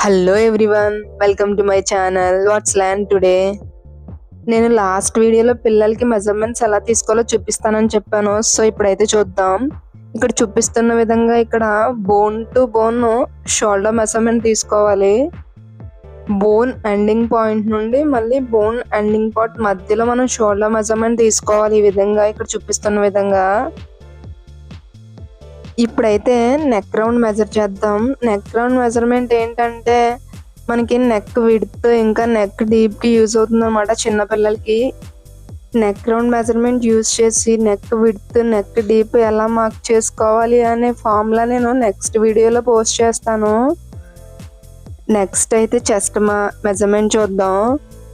Hello everyone, welcome to my channel what's land today. నేను last వీడియోలో పిల్లలకి measurements ఎలా తీసుకోవాలో చూపిస్తానని చెప్పాను. సో ఇప్పుడైతే చూద్దాం. ఇక్కడ చూపిస్తున్న విధంగా ఇక్కడ bone to bone shoulder measurement తీసుకోవాలి. బోన్ ఎండింగ్ పాయింట్ నుండి మళ్ళీ బోన్ ఎండింగ్ పాయింట్ మధ్యలో మనం షోల్డర్ మెజర్మెంట్ తీసుకోవాలి. ఈ విధంగా ఇక్కడ చూపిస్తున్న విధంగా. ఇప్పుడైతే నెక్ రౌండ్ మెజర్ చేద్దాం. నెక్ రౌండ్ మెజర్మెంట్ ఏంటంటే మనకి నెక్ విడ్త్ ఇంకా నెక్ డీప్ కి యూజ్ అవుతుంది అనమాట. చిన్నపిల్లలకి నెక్ రౌండ్ మెజర్మెంట్ యూజ్ చేసి నెక్ విడ్త్ నెక్ డీప్ ఎలా మార్క్ చేసుకోవాలి అనే ఫార్ములా నేను నెక్స్ట్ వీడియోలో పోస్ట్ చేస్తాను. నెక్స్ట్ అయితే చెస్ట్ మెజర్మెంట్ చూద్దాం.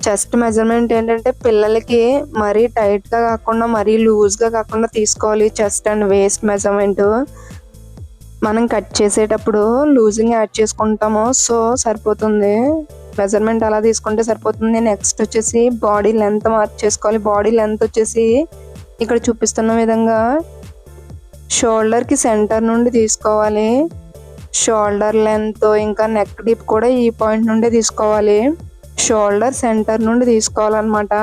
చెస్ట్ మెజర్మెంట్ ఏంటంటే పిల్లలకి మరీ టైట్ గా కాకుండా మరీ లూజ్ గా కాకుండా తీసుకోవాలి. చెస్ట్ అండ్ వేస్ట్ మెజర్మెంట్ మనం కట్ చేసేటప్పుడు లూజింగ్ యాడ్ చేసుకుంటాము, సో సరిపోతుంది. మెజర్మెంట్ అలా తీసుకుంటే సరిపోతుంది. నెక్స్ట్ వచ్చేసి బాడీ లెంత్ మార్క్ చేసుకోవాలి. బాడీ లెంత్ వచ్చేసి ఇక్కడ చూపిస్తున్న విధంగా షోల్డర్ కి సెంటర్ నుండి తీసుకోవాలి. షోల్డర్ లెంత్ ఇంకా నెక్ డీప్ కూడా ఈ పాయింట్ నుండి తీసుకోవాలి. షోల్డర్ సెంటర్ నుండి తీసుకోవాలన్నమాట.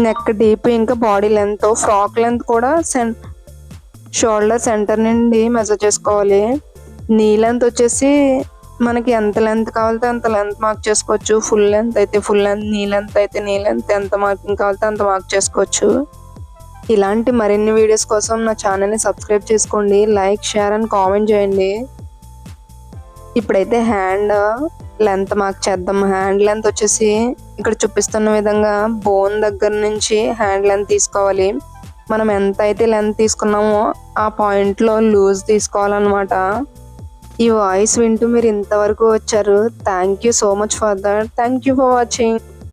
నెక్ డీప్ ఇంకా బాడీ లెంత్, ఫ్రాక్ లెంత్ కూడా షోల్డర్ సెంటర్ నుండి మెజర్ చేసుకోవాలి. నీ లెంత్ వచ్చేసి మనకి ఎంత లెంత్ కావాలితే అంత లెంత్ మార్క్ చేసుకోవచ్చు. ఫుల్ లెంత్ అయితే ఫుల్ లెంత్, నీ లెంత్ అయితే నీ లెంత్, ఎంత మార్కింగ్ కావాలితే అంత మార్క్ చేసుకోవచ్చు. ఇలాంటి మరిన్ని వీడియోస్ కోసం నా ఛానల్ని సబ్స్క్రైబ్ చేసుకోండి. లైక్, షేర్ అండ్ కామెంట్ చేయండి. ఇప్పుడైతే హ్యాండ్ లెంత్ మార్క్ చేద్దాం. హ్యాండ్ లెంత్ వచ్చేసి ఇక్కడ చూపిస్తున్న విధంగా బోన్ దగ్గర నుంచి హ్యాండ్ లెంత్ తీసుకోవాలి. మనం ఎంత అయితే లెంత్ తీసుకున్నామో ఆ పాయింట్ లో లూజ్ తీసుకోవాలన్నమాట. ఈ వాయిస్ వింటూ మీరు ఇంతవరకు వచ్చారు. Thank you so much for that. Thank you for watching.